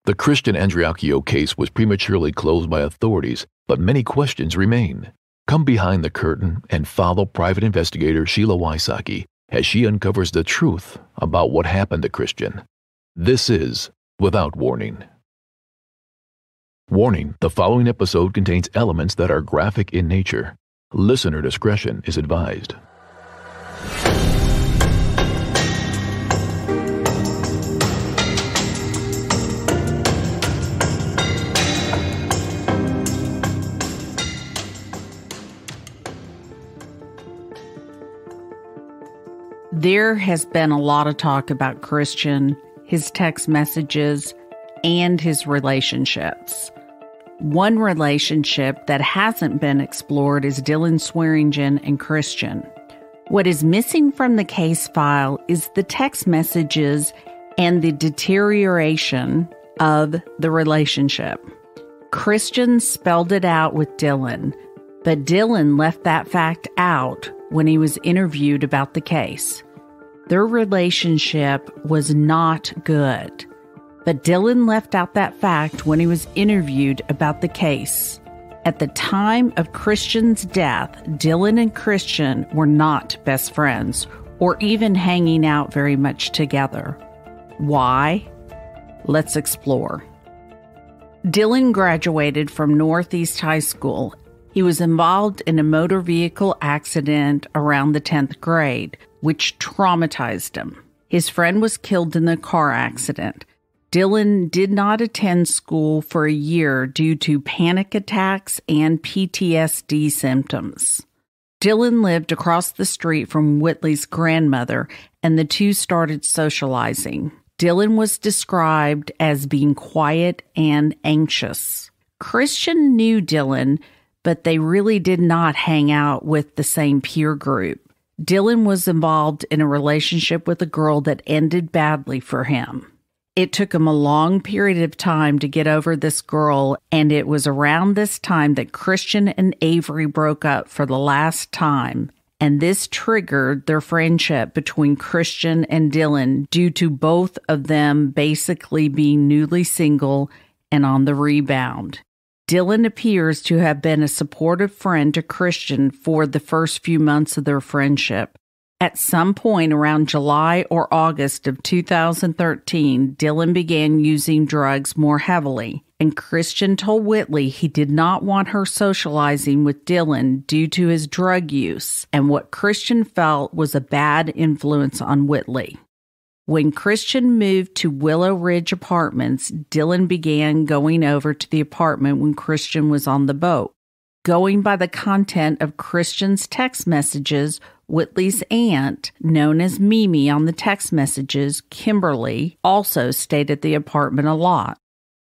The Christian Andreacchio case was prematurely closed by authorities, but many questions remain. Come behind the curtain and follow private investigator Sheila Wysocki as she uncovers the truth about what happened to Christian. This is Without Warning. Warning: the following episode contains elements that are graphic in nature. Listener discretion is advised. There has been a lot of talk about Christian, his text messages, and his relationships. One relationship that hasn't been explored is Dylan Swearingen and Christian. What is missing from the case file is the text messages and the deterioration of the relationship. Christian spelled it out with Dylan, but Dylan left that fact out when he was interviewed about the case. Their relationship was not good, but Dylan left out that fact when he was interviewed about the case. At the time of Christian's death, Dylan and Christian were not best friends or even hanging out very much together. Why? Let's explore. Dylan graduated from Northeast High School. He was involved in a motor vehicle accident around the 10th grade, which traumatized him. His friend was killed in the car accident. Dylan did not attend school for a year due to panic attacks and PTSD symptoms. Dylan lived across the street from Whitley's grandmother, and the two started socializing. Dylan was described as being quiet and anxious. Christian knew Dylan, but they really did not hang out with the same peer group. Dylan was involved in a relationship with a girl that ended badly for him. It took him a long period of time to get over this girl, and it was around this time that Christian and Avery broke up for the last time, and this triggered their friendship between Christian and Dylan due to both of them basically being newly single and on the rebound. Dylan appears to have been a supportive friend to Christian for the first few months of their friendship. At some point around July or August of 2013, Dylan began using drugs more heavily, and Christian told Whitley he did not want her socializing with Dylan due to his drug use and what Christian felt was a bad influence on Whitley. When Christian moved to Willow Ridge Apartments, Dylan began going over to the apartment when Christian was on the boat. Going by the content of Christian's text messages, Whitley's aunt, known as Mimi on the text messages, Kimberly, also stayed at the apartment a lot.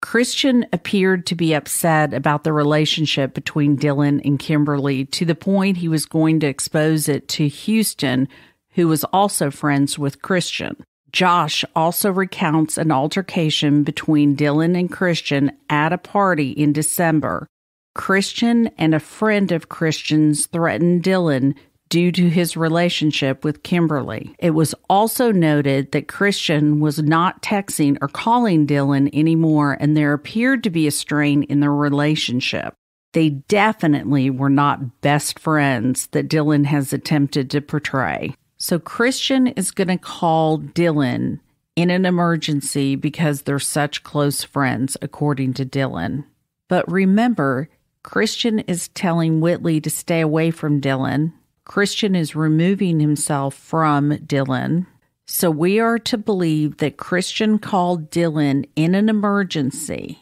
Christian appeared to be upset about the relationship between Dylan and Kimberly to the point he was going to expose it to Houston, who was also friends with Christian. Josh also recounts an altercation between Dylan and Christian at a party in December. Christian and a friend of Christian's threatened Dylan due to his relationship with Kimberly. It was also noted that Christian was not texting or calling Dylan anymore, and there appeared to be a strain in their relationship. They definitely were not best friends that Dylan has attempted to portray. So Christian is going to call Dylan in an emergency because they're such close friends, according to Dylan. But remember, Christian is telling Whitley to stay away from Dylan. Christian is removing himself from Dylan. So we are to believe that Christian called Dylan in an emergency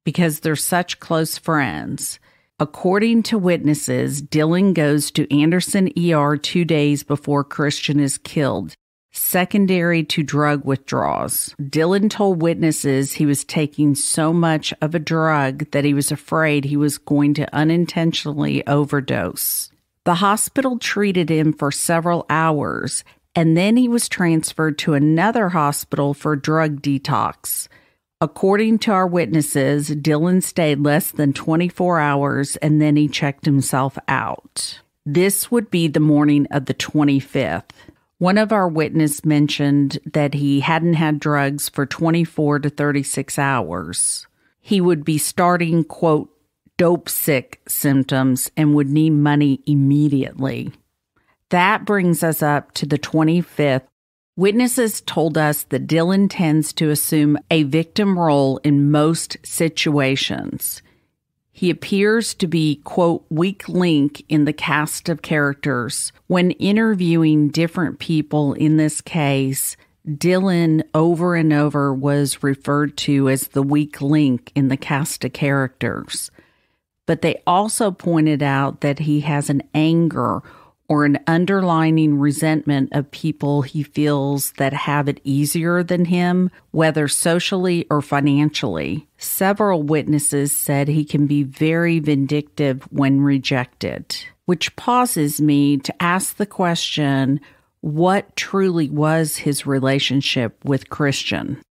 because they're such close friends. According to witnesses, Dylan goes to Anderson ER 2 days before Christian is killed, secondary to drug withdrawals. Dylan told witnesses he was taking so much of a drug that he was afraid he was going to unintentionally overdose. The hospital treated him for several hours, and then he was transferred to another hospital for drug detox. According to our witnesses, Dylan stayed less than 24 hours and then he checked himself out. This would be the morning of the 25th. One of our witnesses mentioned that he hadn't had drugs for 24 to 36 hours. He would be starting, quote, dope sick symptoms and would need money immediately. That brings us up to the 25th. Witnesses told us that Dylan tends to assume a victim role in most situations. He appears to be, quote, weak link in the cast of characters. When interviewing different people in this case, Dylan over and over was referred to as the weak link in the cast of characters. But they also pointed out that he has an anger or an underlying resentment of people he feels that have it easier than him, whether socially or financially. Several witnesses said he can be very vindictive when rejected, which causes me to ask the question, what truly was his relationship with Christian?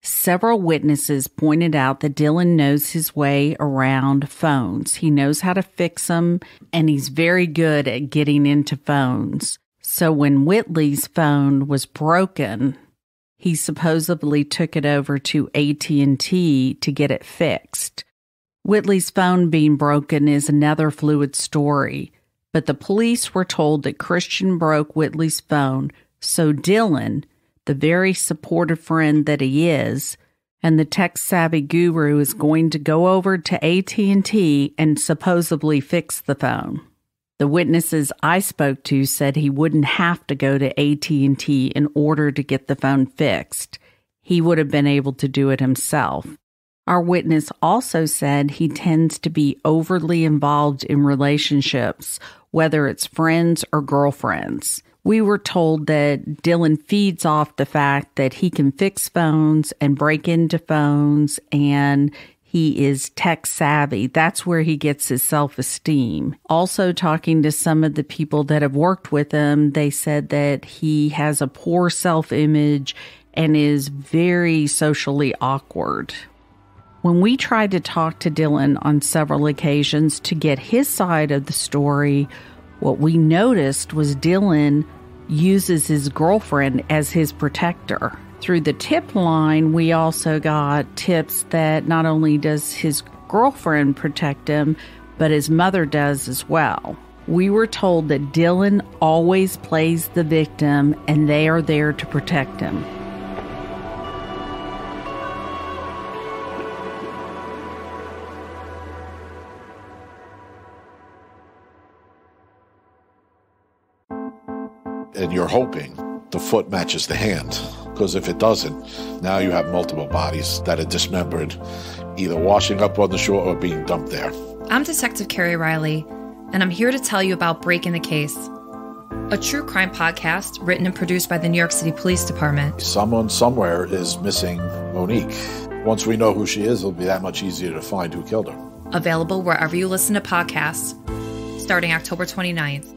Several witnesses pointed out that Dylan knows his way around phones. He knows how to fix them, and he's very good at getting into phones. So when Whitley's phone was broken, he supposedly took it over to AT&T to get it fixed. Whitley's phone being broken is another fluid story, but the police were told that Christian broke Whitley's phone, so Dylan, the very supportive friend that he is, and the tech-savvy guru is going to go over to AT&T and supposedly fix the phone. The witnesses I spoke to said he wouldn't have to go to AT&T in order to get the phone fixed. He would have been able to do it himself. Our witness also said he tends to be overly involved in relationships, whether it's friends or girlfriends. We were told that Dylan feeds off the fact that he can fix phones and break into phones, and he is tech savvy. That's where he gets his self-esteem. Also, talking to some of the people that have worked with him, they said that he has a poor self-image and is very socially awkward. When we tried to talk to Dylan on several occasions to get his side of the story, what we noticed was Dylan uses his girlfriend as his protector. Through the tip line, we also got tips that not only does his girlfriend protect him, but his mother does as well. We were told that Dylan always plays the victim and they are there to protect him. And you're hoping the foot matches the hand, because if it doesn't, now you have multiple bodies that are dismembered, either washing up on the shore or being dumped there. I'm Detective Carrie Riley, and I'm here to tell you about Breaking the Case, a true crime podcast written and produced by the New York City Police Department. Someone somewhere is missing Monique. Once we know who she is, it'll be that much easier to find who killed her. Available wherever you listen to podcasts, starting October 29th.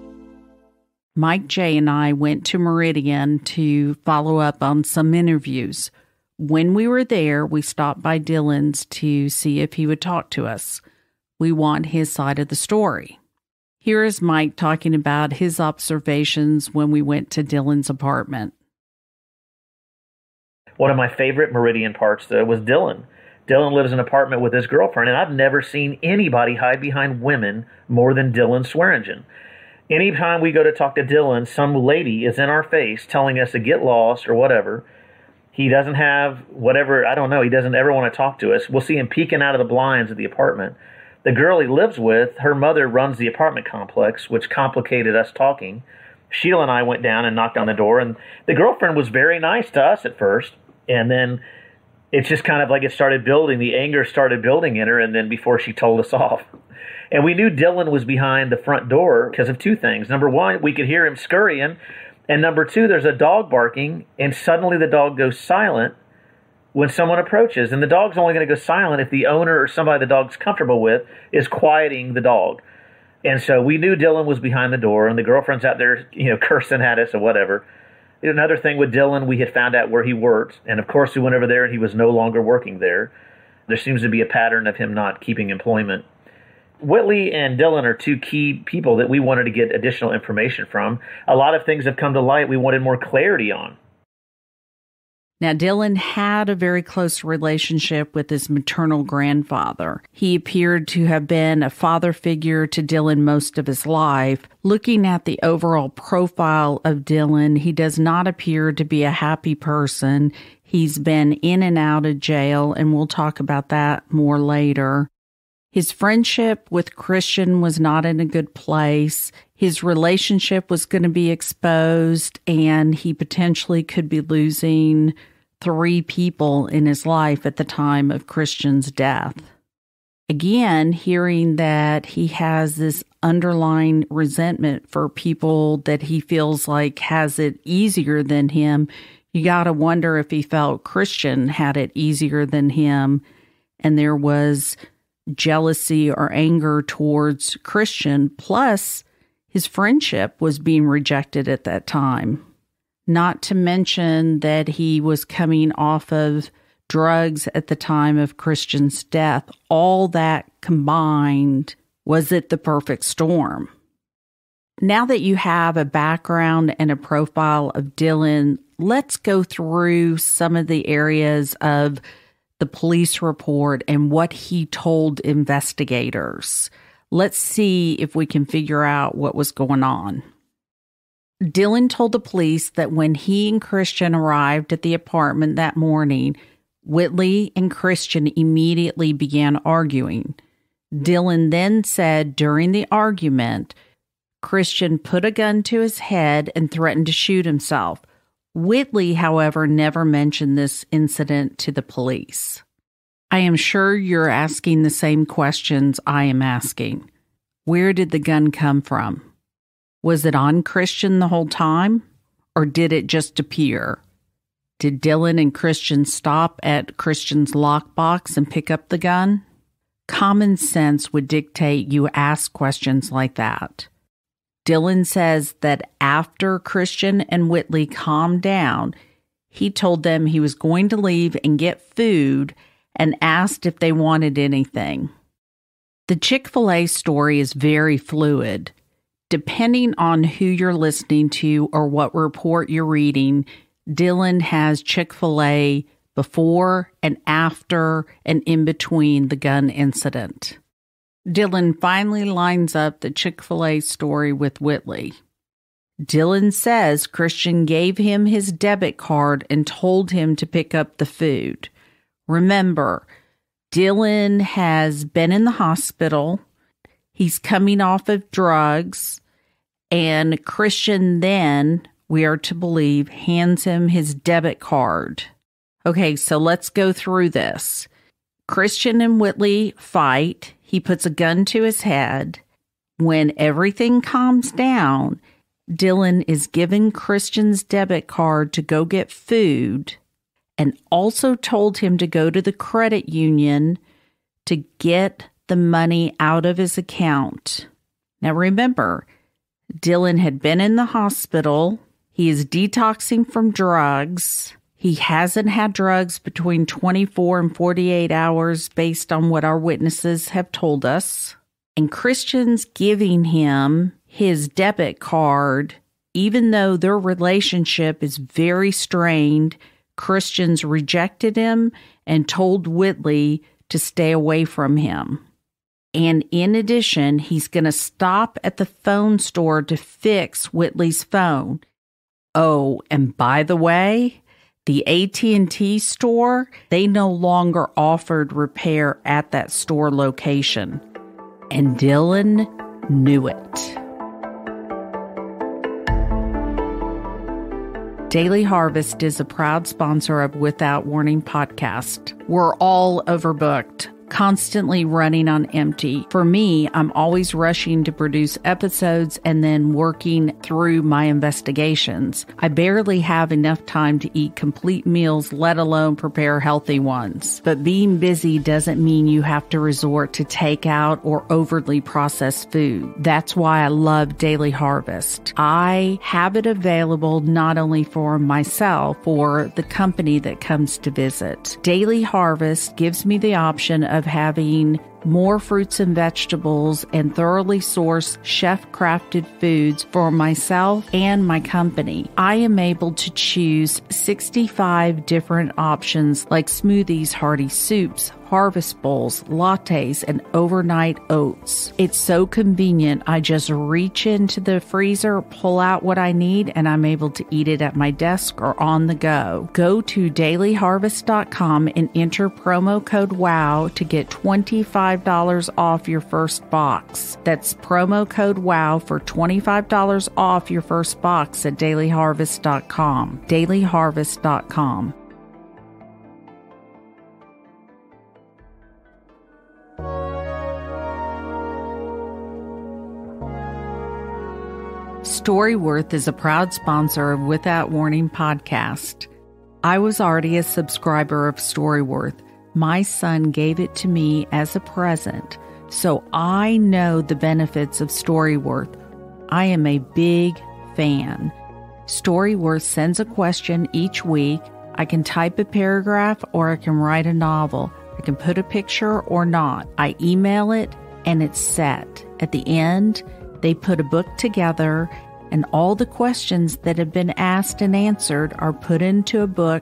Mike J. and I went to Meridian to follow up on some interviews. When we were there, we stopped by Dylan's to see if he would talk to us. We want his side of the story. Here is Mike talking about his observations when we went to Dylan's apartment. One of my favorite Meridian parts, though, was Dylan. Dylan lives in an apartment with his girlfriend, and I've never seen anybody hide behind women more than Dylan Swearingen. Anytime we go to talk to Dylan, some lady is in our face telling us to get lost or whatever. He doesn't have whatever, I don't know, he doesn't ever want to talk to us. We'll see him peeking out of the blinds of the apartment. The girl he lives with, her mother runs the apartment complex, which complicated us talking. Sheila and I went down and knocked on the door, and the girlfriend was very nice to us at first, and then it's just kind of like it started building. The anger started building in her, and then before she told us off. And we knew Dylan was behind the front door because of two things. Number one, we could hear him scurrying. And number two, there's a dog barking, and suddenly the dog goes silent when someone approaches. And the dog's only going to go silent if the owner or somebody the dog's comfortable with is quieting the dog. And so we knew Dylan was behind the door, and the girlfriend's out there, cursing at us or whatever. Another thing with Dylan, we had found out where he worked. And of course, we went over there, and he was no longer working there. There seems to be a pattern of him not keeping employment. Whitley and Dylan are two key people that we wanted to get additional information from. A lot of things have come to light we wanted more clarity on. Now, Dylan had a very close relationship with his maternal grandfather. He appeared to have been a father figure to Dylan most of his life. Looking at the overall profile of Dylan, he does not appear to be a happy person. He's been in and out of jail, and we'll talk about that more later. His friendship with Christian was not in a good place. His relationship was going to be exposed, and he potentially could be losing 3 people in his life at the time of Christian's death. Again, hearing that he has this underlying resentment for people that he feels like has it easier than him, you got to wonder if he felt Christian had it easier than him, and there was jealousy or anger towards Christian, plus his friendship was being rejected at that time. Not to mention that he was coming off of drugs at the time of Christian's death. All that combined, was it the perfect storm? Now that you have a background and a profile of Dylan, let's go through some of the areas of the police report and what he told investigators. Let's see if we can figure out what was going on. Dylan told the police that when he and Christian arrived at the apartment that morning, Whitley and Christian immediately began arguing. Dylan then said during the argument, Christian put a gun to his head and threatened to shoot himself. Whitley, however, never mentioned this incident to the police. I am sure you're asking the same questions I am asking. Where did the gun come from? Was it on Christian the whole time, or did it just appear? Did Dylan and Christian stop at Christian's lockbox and pick up the gun? Common sense would dictate you ask questions like that. Dylan says that after Christian and Whitley calmed down, he told them he was going to leave and get food and asked if they wanted anything. The Chick-fil-A story is very fluid. Depending on who you're listening to or what report you're reading, Dylan has Chick-fil-A before and after and in between the gun incident. Dylan finally lines up the Chick-fil-A story with Whitley. Dylan says Christian gave him his debit card and told him to pick up the food. Remember, Dylan has been in the hospital. He's coming off of drugs, and Christian then, we are to believe, hands him his debit card. Okay, so let's go through this. Christian and Whitley fight. He puts a gun to his head. When everything calms down, Dylan is given Christian's debit card to go get food and also told him to go to the credit union to get the money out of his account. Now remember, Dylan had been in the hospital. He is detoxing from drugs. He hasn't had drugs between 24 and 48 hours based on what our witnesses have told us. And Christian's giving him his debit card, even though their relationship is very strained. Christian's rejected him and told Whitley to stay away from him. And in addition, he's going to stop at the phone store to fix Whitley's phone. Oh, and by the way, the AT&T store, they no longer offered repair at that store location. And Dylan knew it. Daily Harvest is a proud sponsor of Without Warning podcast. We're all overbooked, constantly running on empty. For me, I'm always rushing to produce episodes and then working through my investigations. I barely have enough time to eat complete meals, let alone prepare healthy ones. But being busy doesn't mean you have to resort to takeout or overly processed food. That's why I love Daily Harvest. I have it available not only for myself, for the company that comes to visit. Daily Harvest gives me the option of having more fruits and vegetables, and thoroughly sourced chef-crafted foods for myself and my company. I am able to choose 65 different options like smoothies, hearty soups, harvest bowls, lattes, and overnight oats. It's so convenient. I just reach into the freezer, pull out what I need, and I'm able to eat it at my desk or on the go. Go to dailyharvest.com and enter promo code WOW to get $25 off your first box. That's promo code WOW for $25 off your first box at dailyharvest.com. dailyharvest.com. Storyworth is a proud sponsor of Without Warning podcast. I was already a subscriber of Storyworth. My son gave it to me as a present, so I know the benefits of Storyworth. I am a big fan. Storyworth sends a question each week. I can type a paragraph or I can write a novel. I can put a picture or not. I email it and it's set. At the end, they put a book together and all the questions that have been asked and answered are put into a book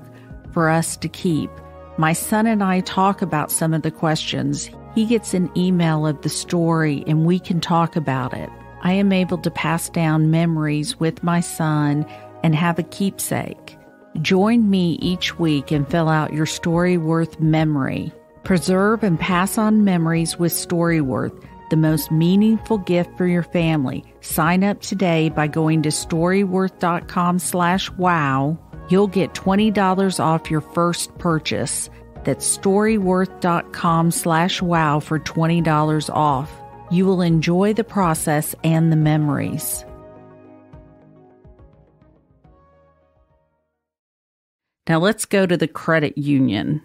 for us to keep. My son and I talk about some of the questions. He gets an email of the story and we can talk about it. I am able to pass down memories with my son and have a keepsake. Join me each week and fill out your Storyworth memory. Preserve and pass on memories with Storyworth, the most meaningful gift for your family. Sign up today by going to storyworth.com/wow. You'll get $20 off your first purchase. That's storyworth.com/wow for $20 off. You will enjoy the process and the memories. Now let's go to the credit union.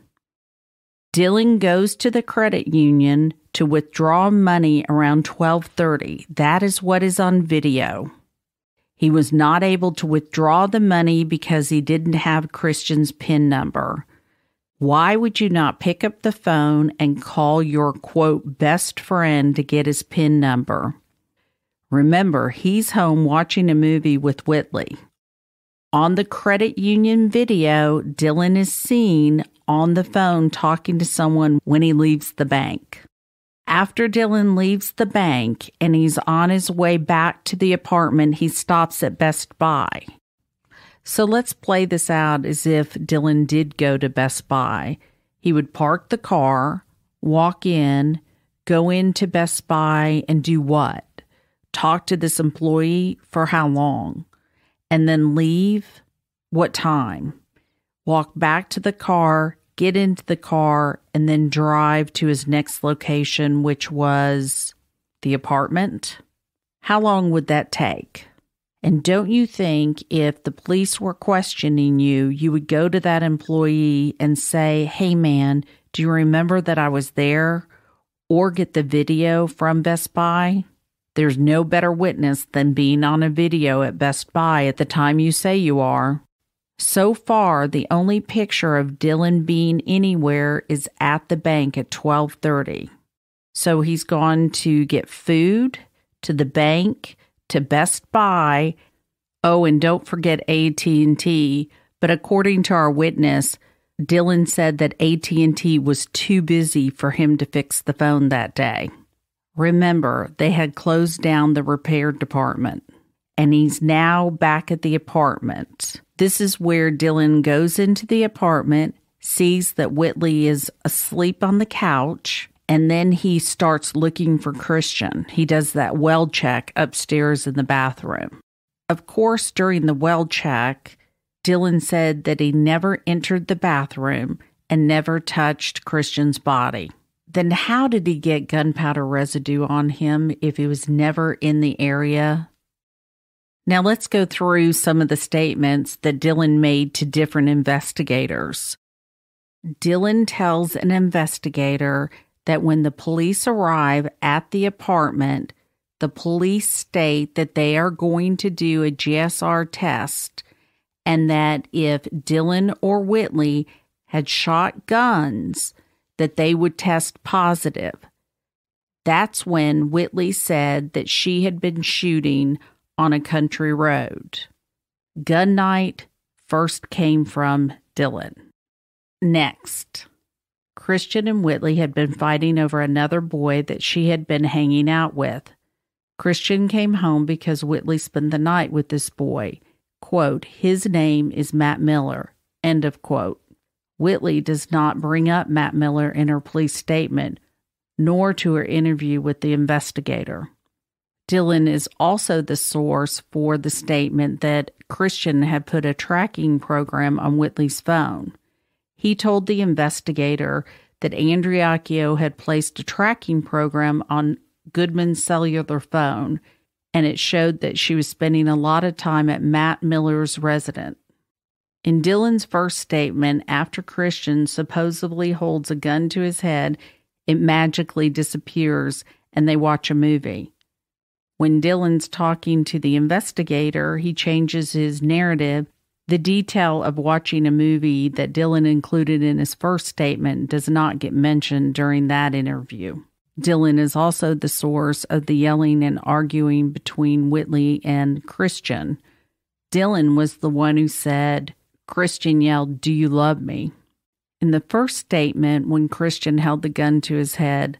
Dylan goes to the credit union to withdraw money around 12:30. That is what is on video. He was not able to withdraw the money because he didn't have Christian's PIN number. Why would you not pick up the phone and call your, quote, best friend to get his PIN number? Remember, he's home watching a movie with Whitley. On the credit union video, Dylan is seen on the phone talking to someone when he leaves the bank. After Dylan leaves the bank and he's on his way back to the apartment, he stops at Best Buy. So let's play this out as if Dylan did go to Best Buy. He would park the car, walk in, go into Best Buy, and do what? Talk to this employee for how long? And then leave? What time? Walk back to the car, get into the car, and then drive to his next location, which was the apartment? How long would that take? And don't you think if the police were questioning you, you would go to that employee and say, hey man, do you remember that I was there? Or get the video from Best Buy? There's no better witness than being on a video at Best Buy at the time you say you are. So far, the only picture of Dylan being anywhere is at the bank at 12:30. So he's gone to get food, to the bank, to Best Buy. Oh, and don't forget AT&T. But according to our witness, Dylan said that AT&T was too busy for him to fix the phone that day. Remember, they had closed down the repair department, and he's now back at the apartment. This is where Dylan goes into the apartment, sees that Whitley is asleep on the couch, and then he starts looking for Christian. He does that well check upstairs in the bathroom. Of course, during the well check, Dylan said that he never entered the bathroom and never touched Christian's body. Then how did he get gunpowder residue on him if he was never in the area? Now let's go through some of the statements that Dylan made to different investigators. Dylan tells an investigator that when the police arrive at the apartment, the police state that they are going to do a GSR test and that if Dylan or Whitley had shot guns, that they would test positive. That's when Whitley said that she had been shooting on a country road. Gun night first came from Dylan. Next, Christian and Whitley had been fighting over another boy that she had been hanging out with. Christian came home because Whitley spent the night with this boy. Quote, his name is Matt Miller, end of quote. Whitley does not bring up Matt Miller in her police statement, nor to her interview with the investigator. Dylan is also the source for the statement that Christian had put a tracking program on Whitley's phone. He told the investigator that Andreacchio had placed a tracking program on Goodman's cellular phone, and it showed that she was spending a lot of time at Matt Miller's residence. In Dylan's first statement, after Christian supposedly holds a gun to his head, it magically disappears and they watch a movie. When Dylan's talking to the investigator, he changes his narrative. The detail of watching a movie that Dylan included in his first statement does not get mentioned during that interview. Dylan is also the source of the yelling and arguing between Whitley and Christian. Dylan was the one who said, Christian yelled, "Do you love me?" In the first statement, when Christian held the gun to his head,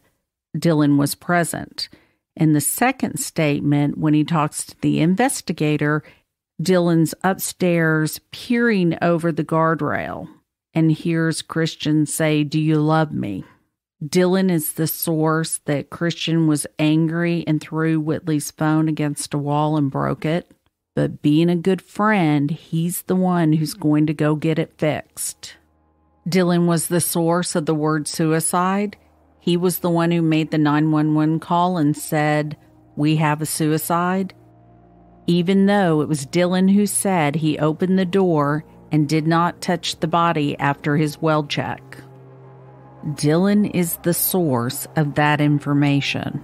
Dylan was present. In the second statement, when he talks to the investigator, Dylan's upstairs peering over the guardrail and hears Christian say, "Do you love me?" Dylan is the source that Christian was angry and threw Whitley's phone against a wall and broke it. But being a good friend, he's the one who's going to go get it fixed. Dylan was the source of the word suicide. He was the one who made the 911 call and said, "We have a suicide." Even though it was Dylan who said he opened the door and did not touch the body after his well check. Dylan is the source of that information.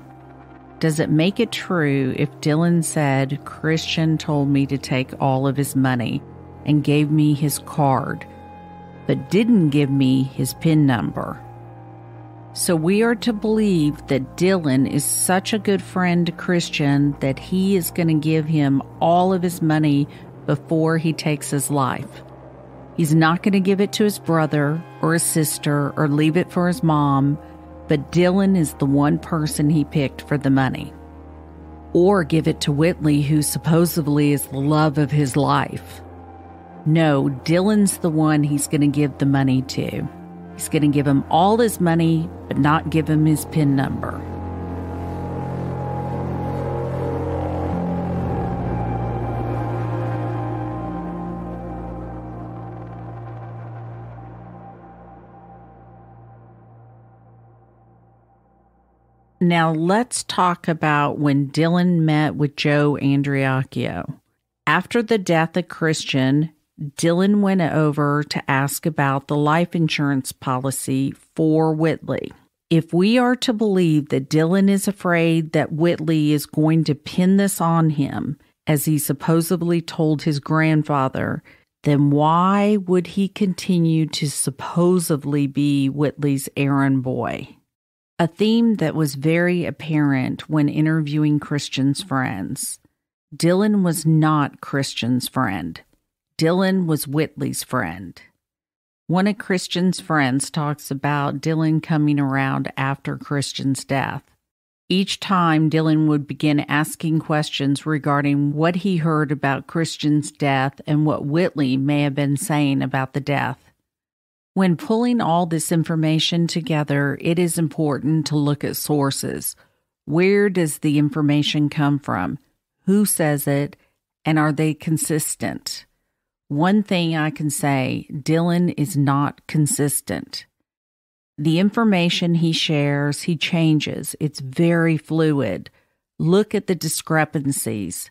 Does it make it true if Dylan said Christian told me to take all of his money and gave me his card, but didn't give me his PIN number? So we are to believe that Dylan is such a good friend to Christian that he is going to give him all of his money before he takes his life. He's not going to give it to his brother or his sister or leave it for his mom, but Dylan is the one person he picked for the money. Or give it to Whitley, who supposedly is the love of his life. No, Dylan's the one he's going to give the money to. He's going to give him all his money, but not give him his PIN number. Now let's talk about when Dylan met with Joe Andreacchio. After the death of Christian, Dylan went over to ask about the life insurance policy for Whitley. If we are to believe that Dylan is afraid that Whitley is going to pin this on him, as he supposedly told his grandfather, then why would he continue to supposedly be Whitley's errand boy? A theme that was very apparent when interviewing Christian's friends. Dylan was not Christian's friend. Dylan was Whitley's friend. One of Christian's friends talks about Dylan coming around after Christian's death. Each time, Dylan would begin asking questions regarding what he heard about Christian's death and what Whitley may have been saying about the death. When pulling all this information together, it is important to look at sources. Where does the information come from? Who says it? And are they consistent? One thing I can say, Dylan is not consistent. The information he shares, he changes. It's very fluid. Look at the discrepancies.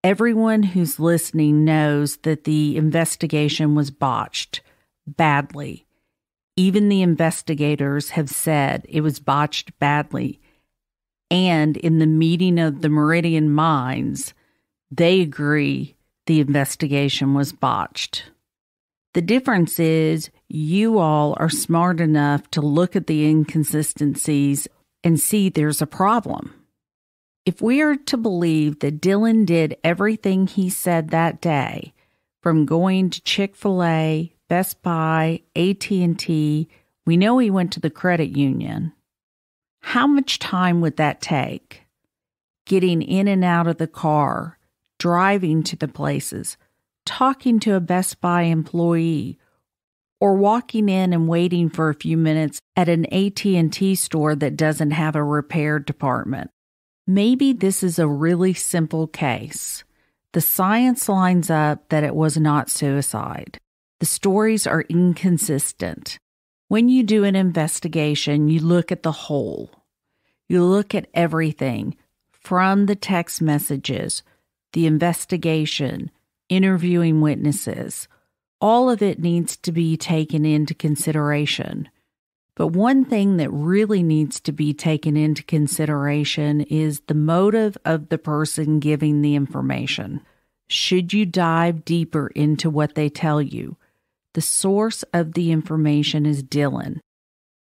Everyone who's listening knows that the investigation was botched. Badly. Even the investigators have said it was botched badly. And in the meeting of the Meridian minds, they agree the investigation was botched. The difference is you all are smart enough to look at the inconsistencies and see there's a problem. If we are to believe that Dylan did everything he said that day, from going to Chick-fil-A, Best Buy, AT&T, we know he went to the credit union. How much time would that take? Getting in and out of the car, driving to the places, talking to a Best Buy employee, or walking in and waiting for a few minutes at an AT&T store that doesn't have a repair department. Maybe this is a really simple case. The science lines up that it was not suicide. The stories are inconsistent. When you do an investigation, you look at the whole. You look at everything from the text messages, the investigation, interviewing witnesses. All of it needs to be taken into consideration. But one thing that really needs to be taken into consideration is the motive of the person giving the information. Should you dive deeper into what they tell you? The source of the information is Dylan.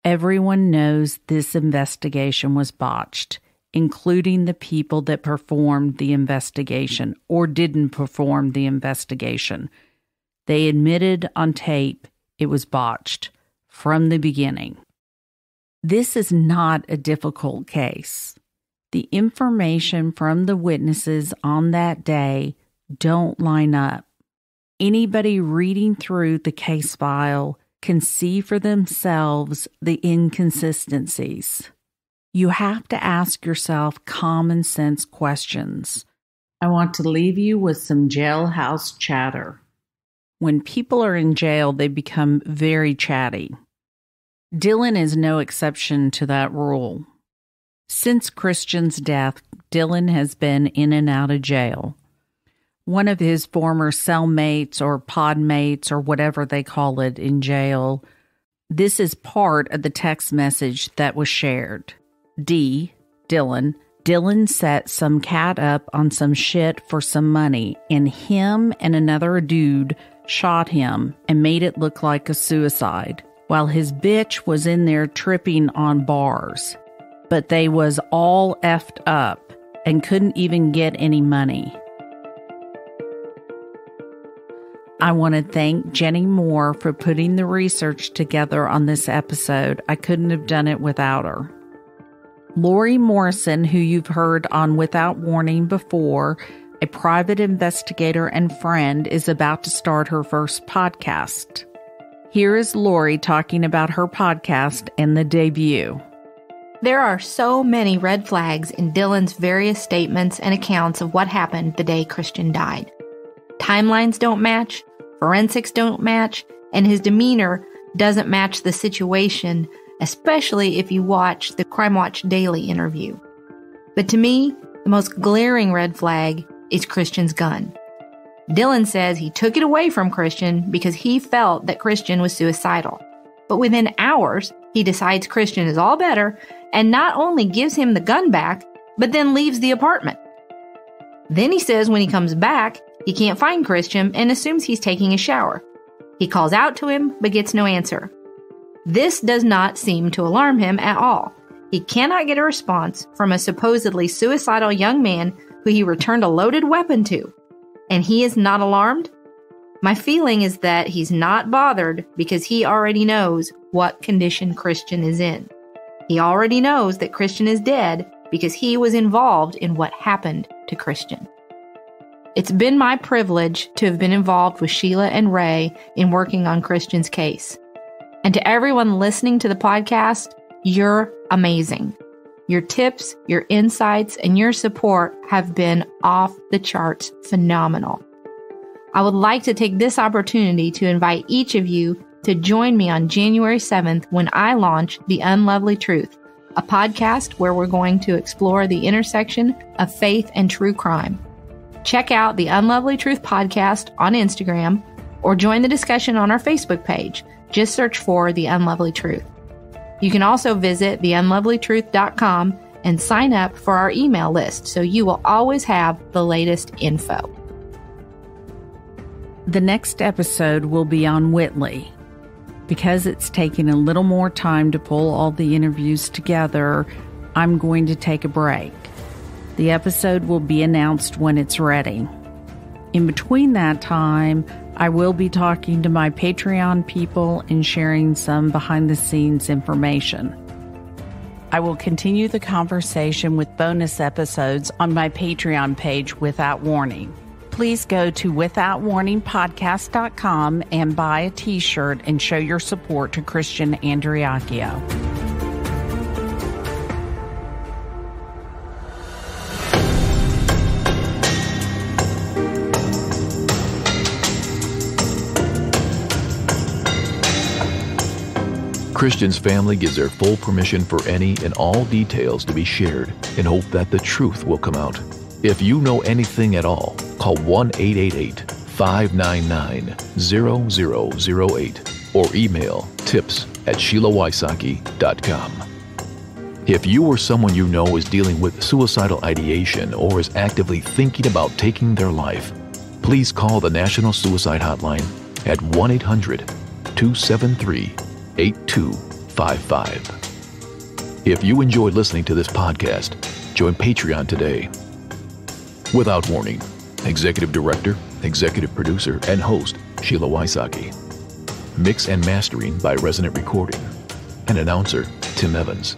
Everyone knows this investigation was botched, including the people that performed the investigation or didn't perform the investigation. They admitted on tape it was botched from the beginning. This is not a difficult case. The information from the witnesses on that day don't line up. Anybody reading through the case file can see for themselves the inconsistencies. You have to ask yourself common sense questions. I want to leave you with some jailhouse chatter. When people are in jail, they become very chatty. Dylan is no exception to that rule. Since Christian's death, Dylan has been in and out of jail. One of his former cellmates or podmates or whatever they call it in jail, this is part of the text message that was shared. Dylan set some cat up on some shit for some money, and him and another dude shot him and made it look like a suicide, while his bitch was in there tripping on bars. But they was all effed up and couldn't even get any money. I want to thank Jenny Moore for putting the research together on this episode. I couldn't have done it without her. Laurie Morrison, who you've heard on Without Warning before, a private investigator and friend, is about to start her first podcast. Here is Laurie talking about her podcast and the debut. There are so many red flags in Dylan's various statements and accounts of what happened the day Christian died. Timelines don't match, forensics don't match, and his demeanor doesn't match the situation, especially if you watch the Crime Watch Daily interview. But to me, the most glaring red flag is Christian's gun. Dylan says he took it away from Christian because he felt that Christian was suicidal. But within hours, he decides Christian is all better and not only gives him the gun back, but then leaves the apartment. Then he says when he comes back, he can't find Christian and assumes he's taking a shower. He calls out to him, but gets no answer. This does not seem to alarm him at all. He cannot get a response from a supposedly suicidal young man who he returned a loaded weapon to. And he is not alarmed? My feeling is that he's not bothered because he already knows what condition Christian is in. He already knows that Christian is dead because he was involved in what happened to Christian. It's been my privilege to have been involved with Sheila and Ray in working on Christian's case. And to everyone listening to the podcast, you're amazing. Your tips, your insights, and your support have been off the charts phenomenal. I would like to take this opportunity to invite each of you to join me on January 7th when I launch The Unlovely Truth, a podcast where we're going to explore the intersection of faith and true crime. Check out the Unlovely Truth podcast on Instagram or join the discussion on our Facebook page. Just search for The Unlovely Truth. You can also visit theunlovelytruth.com and sign up for our email list so you will always have the latest info. The next episode will be on Whitley. Because it's taking a little more time to pull all the interviews together, I'm going to take a break. The episode will be announced when it's ready. In between that time, I will be talking to my Patreon people and sharing some behind-the-scenes information. I will continue the conversation with bonus episodes on my Patreon page without warning. Please go to withoutwarningpodcast.com and buy a t-shirt and show your support to Christian Andreacchio. Christian's family gives their full permission for any and all details to be shared in hope that the truth will come out. If you know anything at all, call 1-888-599-0008 or email tips@SheilaWysocki.com. If you or someone you know is dealing with suicidal ideation or is actively thinking about taking their life, please call the National Suicide Hotline at 1-800-273-8255. If you enjoyed listening to this podcast, join Patreon today. Without Warning, Executive Director, Executive Producer, and Host, Sheila Wysocki. Mix and mastering by Resonant Recording. And announcer, Tim Evans.